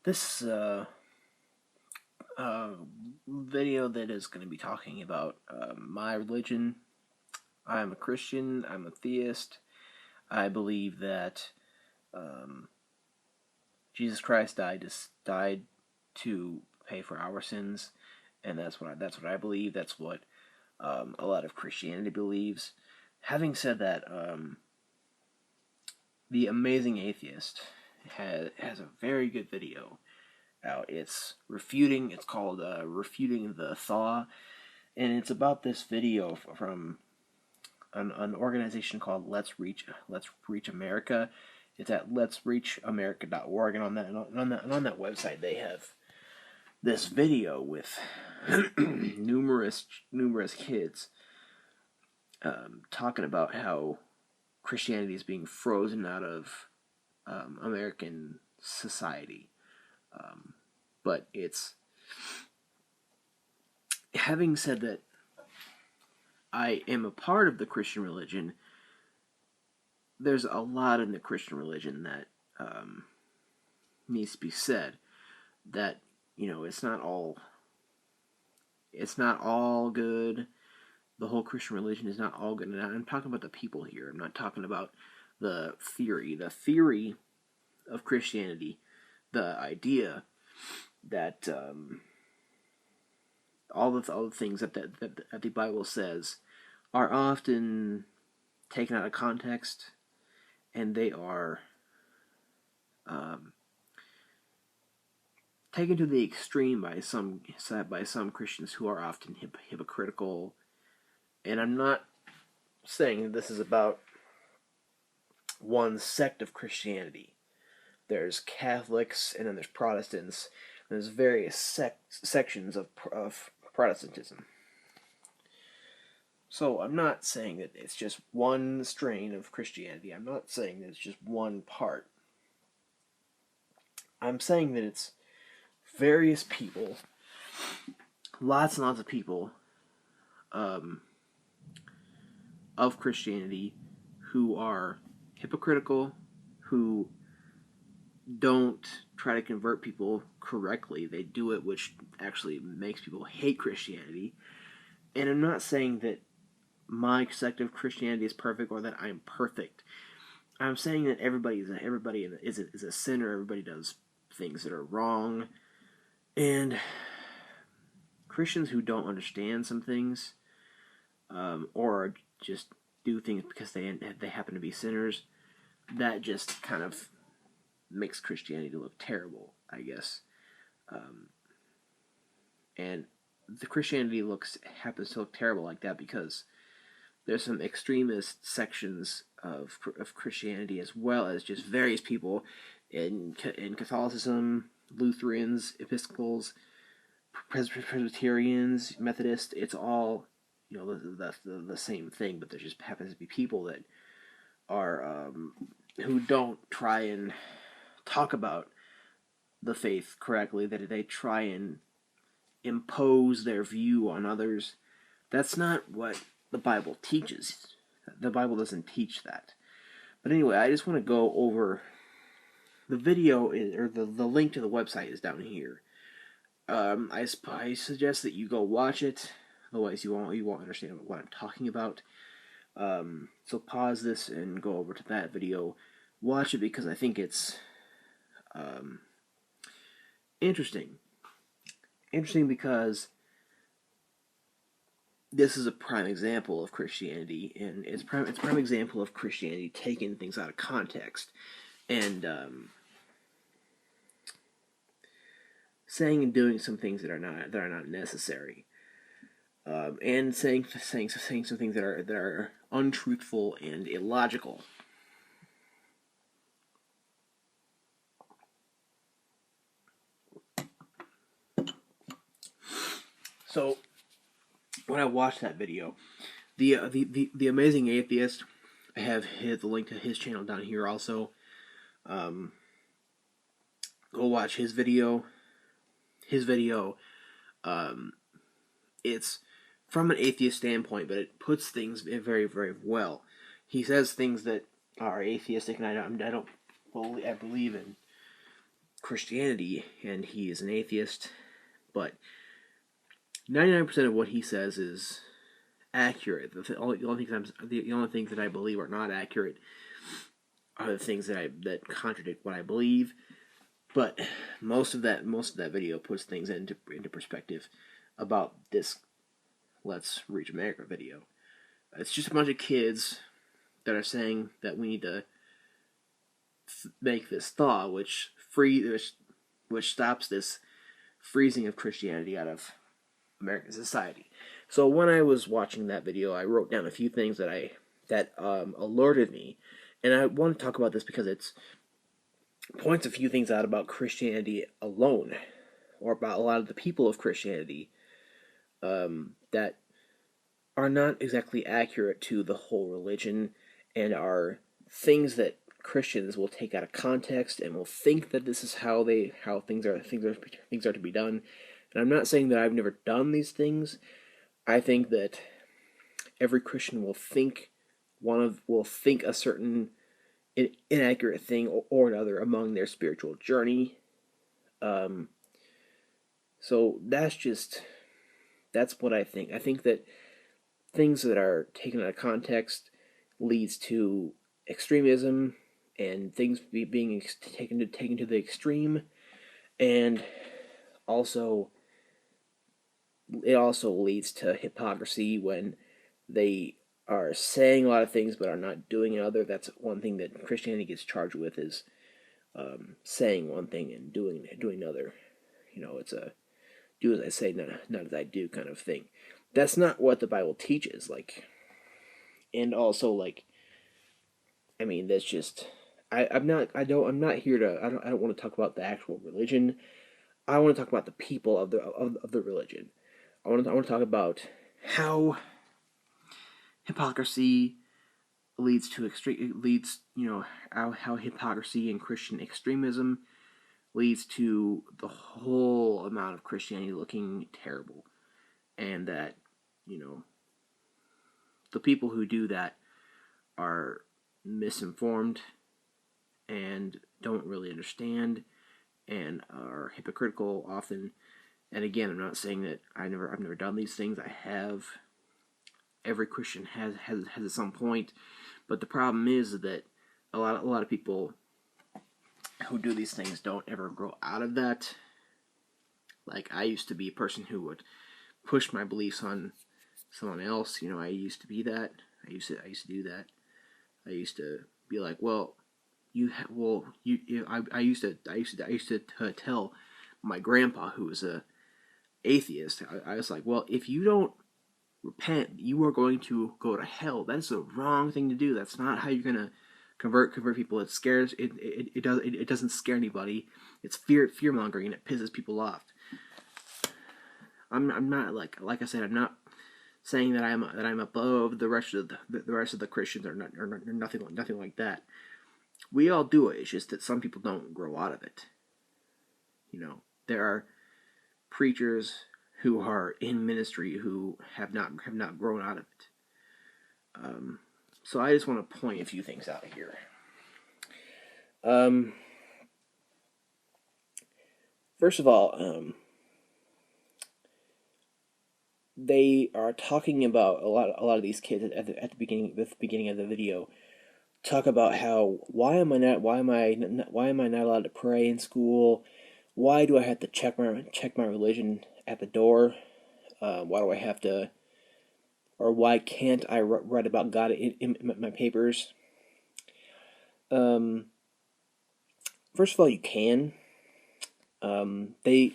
This video that is going to be talking about my religion. I'm a Christian. I'm a theist. I believe that Jesus Christ died to pay for our sins, and that's what I believe. That's what a lot of Christianity believes. Having said that, the Amazing Atheist has a very good video out. It's called Refuting the Thaw, and it's about this video from an organization called Let's Reach America. It's at letsreachamerica.org, and on that website they have this video with numerous kids talking about how Christianity is being frozen out of American society. But it's, having said that, I am a part of the Christian religion. There's a lot in the Christian religion that needs to be said. That, it's not all good. The whole Christian religion is not all good. And I'm talking about the people here. I'm not talking about the theory. The theory of Christianity, the idea that all the things that the Bible says are often taken out of context, and they are taken to the extreme by some Christians who are often hypocritical. And I'm not saying this is about one sect of Christianity. There's Catholics, and then there's Protestants. And there's various sections of Protestantism. So I'm not saying that it's just one strain of Christianity. I'm not saying that it's just one part. I'm saying that it's various people, lots and lots of people of Christianity who are hypocritical, who don't try to convert people correctly. They do it, which actually makes people hate Christianity. And I'm not saying that my sect of Christianity is perfect or that I'm perfect. I'm saying that everybody is a sinner. Everybody does things that are wrong. And Christians who don't understand some things, or just do things because they happen to be sinners, that just kind of makes Christianity look terrible, I guess. And the Christianity happens to look terrible like that because there's some extremist sections of Christianity, as well as just various people in Catholicism, Lutherans, Episcopals, Presbyterians, Methodists. It's all, the same thing, but there just happens to be people that are who don't try and talk about the faith correctly, that they try and impose their view on others. That's not what the Bible teaches. The Bible doesn't teach that. But anyway, I just want to go over the video, or the link to the website is down here. I suggest that you go watch it, otherwise you won't understand what I'm talking about. So pause this and go over to that video. Watch it because I think it's interesting. Interesting because this is a prime example of Christianity, and it's prime example of Christianity taking things out of context and saying and doing some things that are not necessary, and saying some things that are untruthful and illogical. So when I watched that video, the Amazing Atheist, I have the link to his channel down here also. Go watch his video. It's from an atheist standpoint, but it puts things very, very well. He says things that are atheistic, and I believe in. Christianity, and he is an atheist, but 99% of what he says is accurate. The only things that I believe are not accurate are the things that contradict what I believe. But most of that video puts things into perspective about this Let's Reach America video. It's just a bunch of kids that are saying that we need to make this thaw, which stops this freezing of Christianity out of American society. So when I was watching that video, I wrote down a few things that alerted me, and I want to talk about this because it points a few things out about Christianity alone, or about a lot of the people of Christianity, that are not exactly accurate to the whole religion, and are things that Christians will take out of context and will think that this is how things are to be done. And I'm not saying that I've never done these things. I think that every Christian will think a certain inaccurate thing or another among their spiritual journey. So that's what I think. I think that things that are taken out of context leads to extremism, and things being taken to the extreme, and it also leads to hypocrisy when they are saying a lot of things but are not doing another. That's one thing that Christianity gets charged with, is saying one thing and doing another. It's a do as I say, not as I do kind of thing. That's not what the Bible teaches. And also, that's just I'm not here to I don't want to talk about the actual religion. I want to talk about the people of the religion. I want to talk about how hypocrisy leads to how hypocrisy and Christian extremism leads to the whole amount of Christianity looking terrible, and that the people who do that are misinformed and don't really understand and are hypocritical often. And again, I'm not saying that I've never done these things. I have. Every Christian has at some point, but the problem is that a lot of people who do these things don't ever grow out of that. Like, I used to be a person who would push my beliefs on someone else. I used to be that. I used to do that. I used to be like, well, I used to tell my grandpa, who was a atheist. I was like, well, if you don't repent, you are going to go to hell. That's the wrong thing to do. That's not how you're gonna convert people. It scares it doesn't scare anybody. It's fear mongering, and it pisses people off. I'm not like I said, I'm not saying that I'm above the rest of the Christians, or nothing like that. We all do it. It's just that some people don't grow out of it. There are preachers who are in ministry who have not grown out of it. So I just want to point a few things out here. First of all, they are talking about a lot of these kids at the beginning of the video. Talk about how why am I not allowed to pray in school? Why do I have to check my religion at the door? Why do I have to? Or why can't I write about God in my papers? First of all, you can. They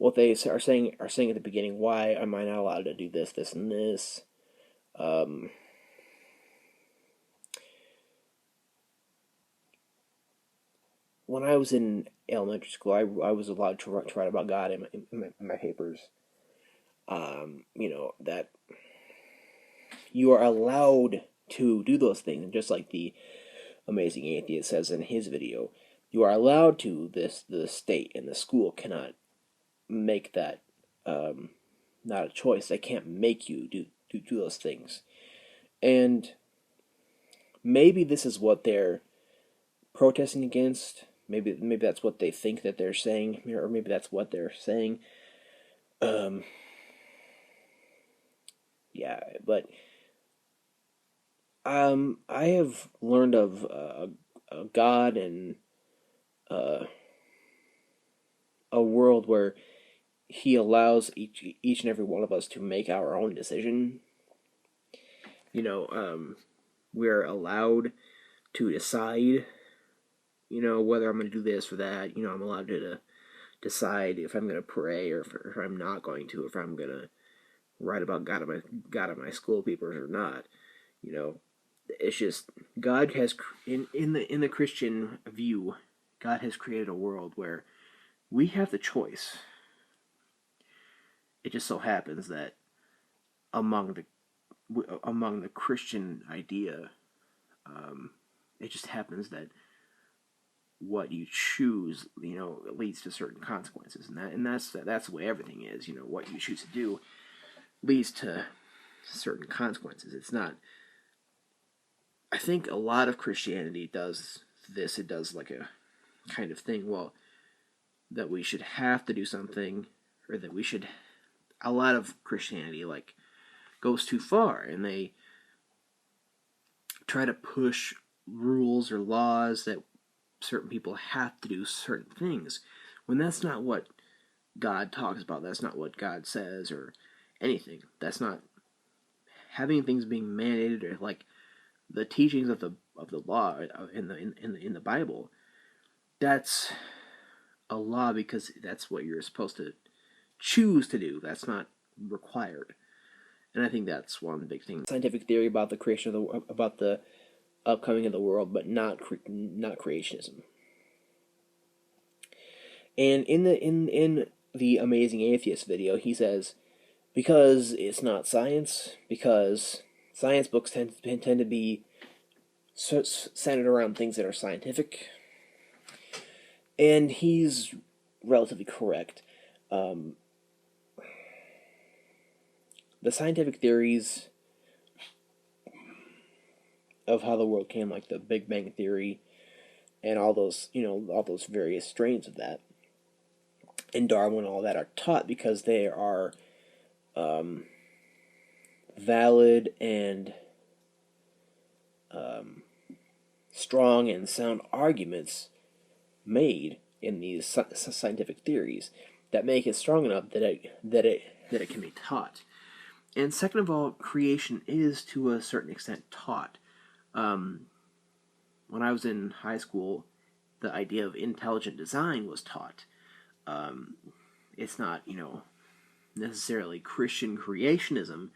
are saying at the beginning, why am I not allowed to do this, and this? When I was in elementary school, I was allowed to write about God in my papers. That you are allowed to do those things, and just like the Amazing Atheist says in his video, you are allowed to. The state and the school cannot make that not a choice. They can't make you do those things. And maybe this is what they're protesting against. maybe that's what they think that they're saying, or maybe that's what they're saying. Yeah, but I have learned of a God and uh, a world where He allows each and every one of us to make our own decision. We're allowed to decide, whether I'm going to do this or that. I'm allowed to decide if I'm going to pray or if I'm not going to, if I'm going to write about God on my school papers or not. It's just God has in the Christian view, God has created a world where we have the choice. It just so happens that among the Christian idea, it just happens that what you choose, leads to certain consequences, and that's the way everything is. What you choose to do leads to certain consequences. It's not. I think a lot of Christianity does this. It does like a kind of thing. Well, that we should have to do something, or that we should. A lot of Christianity goes too far, and they try to push rules or laws that certain people have to do certain things, when that's not what God talks about. That's not what God says or anything. That's not having things being mandated, or like the teachings of the law in the Bible. That's a law because that's what you're supposed to choose to do. That's not required. And I think that's one big thing. Scientific theory about the creation of about the upcoming of the world, but not creationism. And in the Amazing Atheist video, he says, because it's not science, because science books tend to be centered around things that are scientific, and he's relatively correct. The scientific theories of how the world came, like the Big Bang Theory, and all those various strains of that, and Darwin, all that, are taught because they are valid and strong and sound arguments made in these scientific theories that make it strong enough that it can be taught. And second of all, creation is to a certain extent taught. When I was in high school, the idea of intelligent design was taught. It's not, necessarily Christian creationism.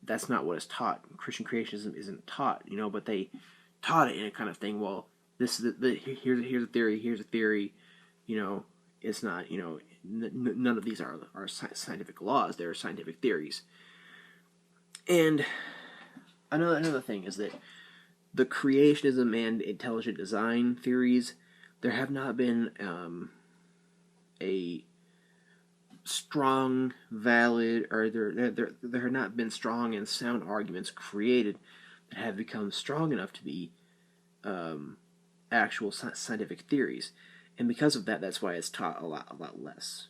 That's not what is taught. Christian creationism isn't taught, but they taught it in a kind of thing. Well, this is here's a theory. Here's a theory. It's not. None of these are scientific laws. They're scientific theories. And another thing is that the creationism and intelligent design theories, there have not been a strong, valid, or there have not been strong and sound arguments created that have become strong enough to be actual scientific theories, and because of that, that's why it's taught a lot less.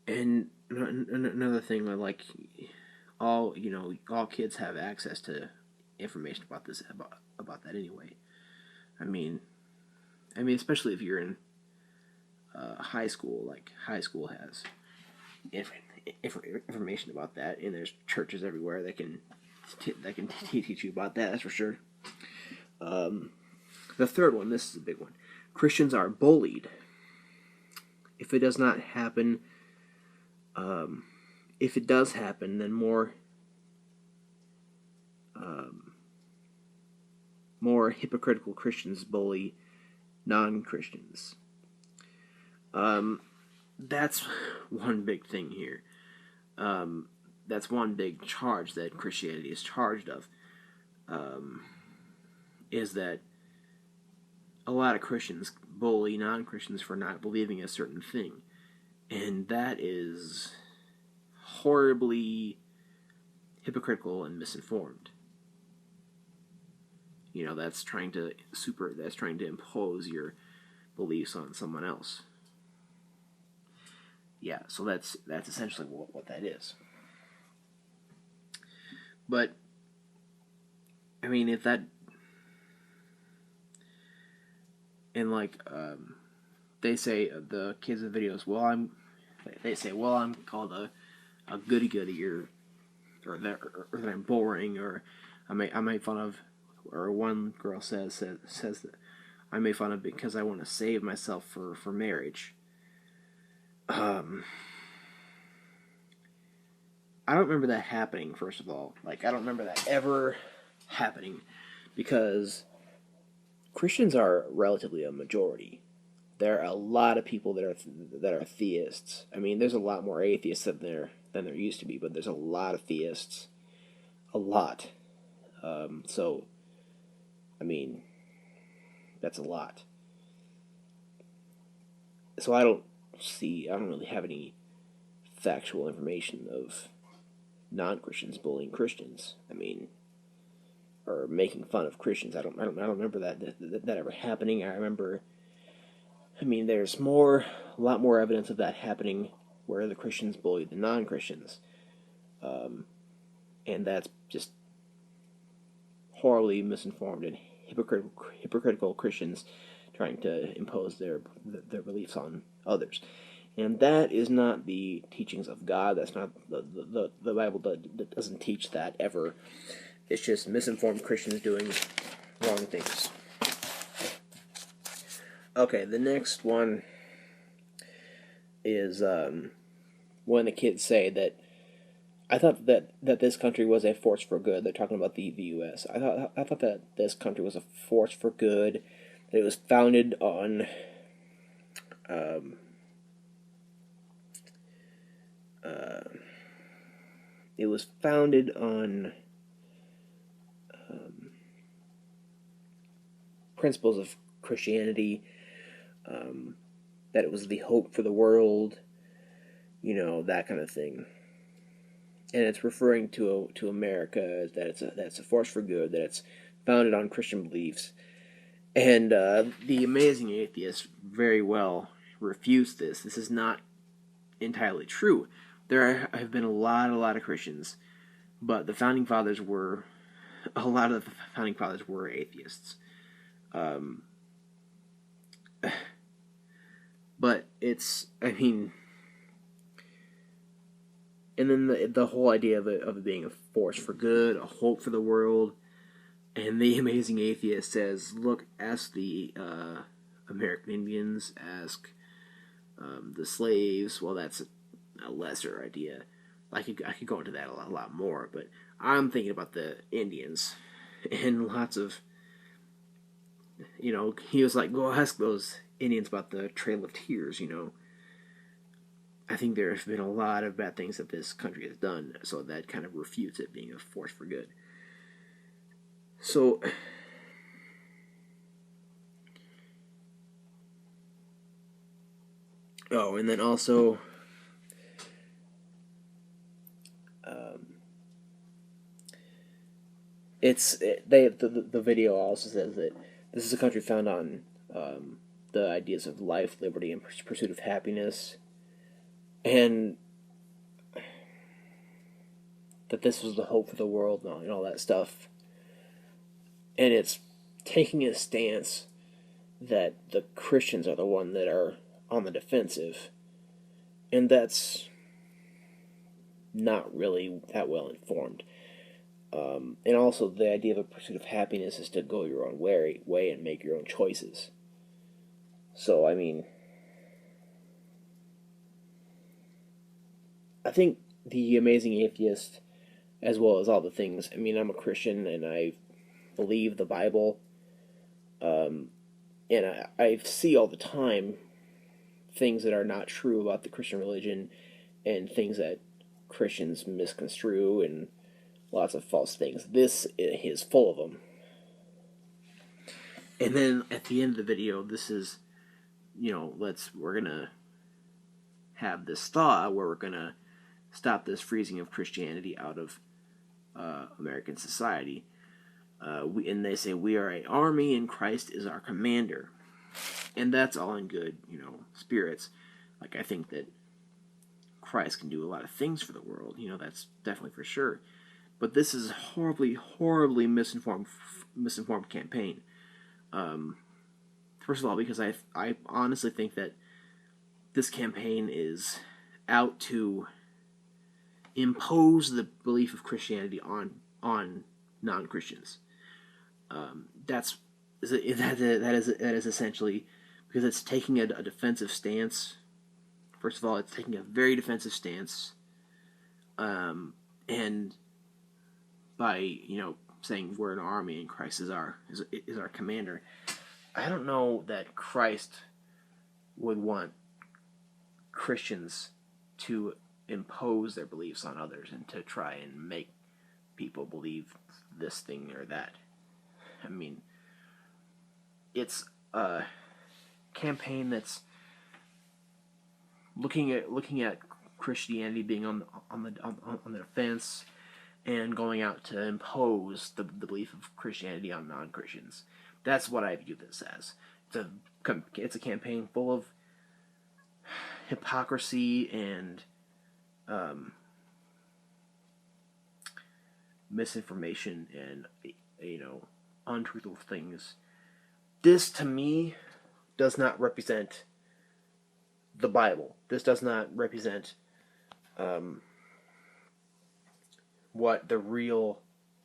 And another thing, like all kids have access to information about this about that anyway. I mean, especially if you're in high school, like high school has information about that, and there's churches everywhere that can teach you about that. That's for sure. The third one, this is a big one. Christians are bullied. If it does not happen, if it does happen, then more hypocritical Christians bully non-Christians. That's one big thing here. That's one big charge that Christianity is charged of. Is that a lot of Christians bully non-Christians for not believing a certain thing. And that is horribly hypocritical and misinformed. that's trying to impose your beliefs on someone else. Yeah, so that's essentially what that is. But I mean, if that, and like they say, the kids in videos, they say, well, I'm called a goody goody, or that I'm boring, or I make fun of, or one girl says that I make fun of because I want to save myself for marriage. I don't remember that happening, first of all. Like, I don't remember that ever happening, because Christians are relatively a majority. There are a lot of people that are theists. I mean, there's a lot more atheists than there used to be, but there's a lot of theists. A lot. So, I mean, that's a lot. So I don't really have any factual information of non-Christians bullying Christians. I mean, or making fun of Christians. I don't remember that ever happening. I mean, there's a lot more evidence of that happening where the Christians bully the non-Christians, and that's just horribly misinformed and hypocritical Christians trying to impose their beliefs on others. And that is not the teachings of God. That's not the Bible doesn't teach that ever. It's just misinformed Christians doing wrong things. Okay, the next one is when the kids say that I thought that this country was a force for good. They're talking about the U.S. I thought that this country was a force for good. That it was founded on principles of Christianity. That it was the hope for the world, that kind of thing. And it's referring to America, that it's a force for good, that it's founded on Christian beliefs. And the Amazing Atheist very well refutes this. This is not entirely true. There have been a lot of Christians, but a lot of the founding fathers were atheists. But it's, I mean, and then the whole idea of it being a force for good, a hope for the world, and the Amazing Atheist says, look, ask the American Indians, ask the slaves. Well, that's a lesser idea. I could go into that a lot more, but I'm thinking about the Indians, and lots of, he was like, go ask those Indians about the Trail of Tears, I think there's been a lot of bad things that this country has done, so that kind of refutes it being a force for good. So, and then also, the video also says that this is a country found on the ideas of life, liberty, and pursuit of happiness, and that this was the hope for the world and all that stuff. And it's taking a stance that the Christians are the one that are on the defensive, and that's not really that well informed. And also, the idea of a pursuit of happiness is to go your own way and make your own choices. So, I mean, I think the Amazing Atheist, as well as all the things, I mean, I'm a Christian and I believe the Bible, and I see all the time things that are not true about the Christian religion, and things that Christians misconstrue, and lots of false things. This is full of them. And then at the end of the video, this is, we're gonna have this thaw where we're gonna stop this freezing of Christianity out of American society. And they say we are an army and Christ is our commander, and that's all in good, spirits. Like, I think that Christ can do a lot of things for the world. That's definitely for sure. But this is a horribly, horribly misinformed campaign. First of all, because I honestly think that this campaign is out to impose the belief of Christianity on non-Christians. That is essentially because it's taking a defensive stance. First of all, it's taking a very defensive stance, and by saying we're an army and Christ is our commander. I don't know that Christ would want Christians to impose their beliefs on others and to try and make people believe this thing or that. I mean, it's a campaign that's looking at Christianity being on the defense and going out to impose the belief of Christianity on non-Christians. That's what I view this as. It's a campaign full of hypocrisy and misinformation and untruthful things. This, to me, does not represent the Bible. This does not represent what the real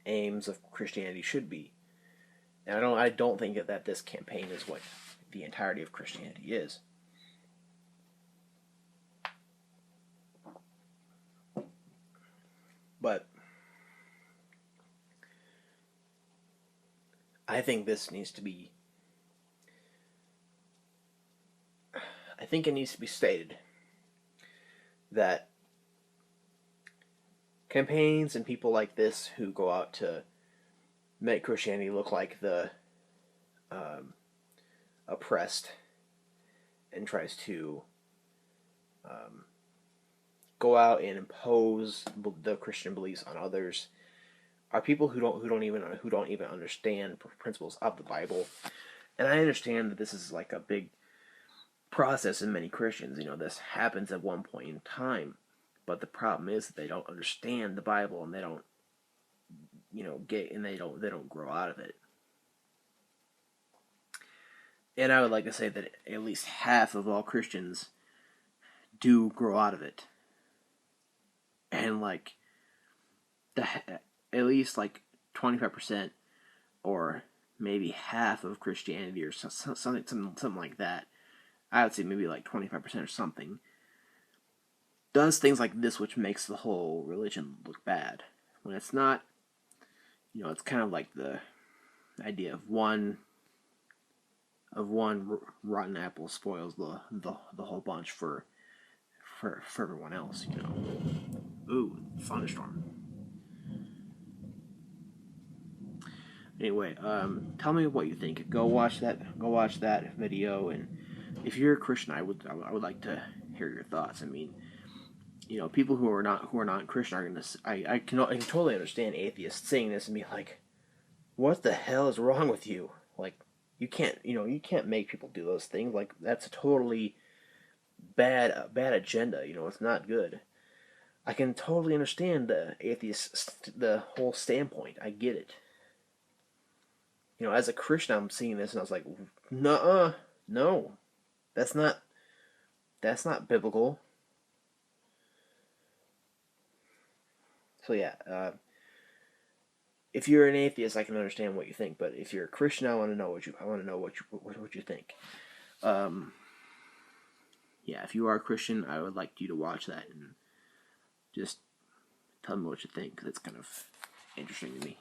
aims of Christianity should be. And I don't think that this campaign is what the entirety of Christianity is. But I think this needs to be... I think it needs to be stated that campaigns and people like this who go out to make Christianity look like the oppressed and tries to go out and impose the Christian beliefs on others are people who don't even understand principles of the Bible. And I understand that this is like a big process in many Christians. This happens at one point in time, but the problem is that they don't understand the Bible and they don't they don't grow out of it. And I would like to say that at least half of all Christians do grow out of it. And at least 25% or maybe half of Christianity or something like that, I would say maybe 25% or something, does things like this which makes the whole religion look bad. When it's not, it's kind of like the idea of one rotten apple spoils the whole bunch for everyone else. Ooh, thunderstorm. Anyway, tell me what you think. Go watch that video, and if you're a Christian, I would like to hear your thoughts. I mean, people who are not Christian are gonna. I can totally understand atheists saying this and be like, "What the hell is wrong with you? You can't make people do those things. That's a totally bad agenda. It's not good." I can totally understand the atheist, the whole standpoint. I get it. As a Christian, I'm seeing this and I was like, "Nuh-uh, no, that's not biblical." So yeah, if you're an atheist, I can understand what you think, but if you're a Christian, I want to know what you think. Yeah, if you are a Christian, I would like you to watch that and just tell me what you think, because it's kind of interesting to me.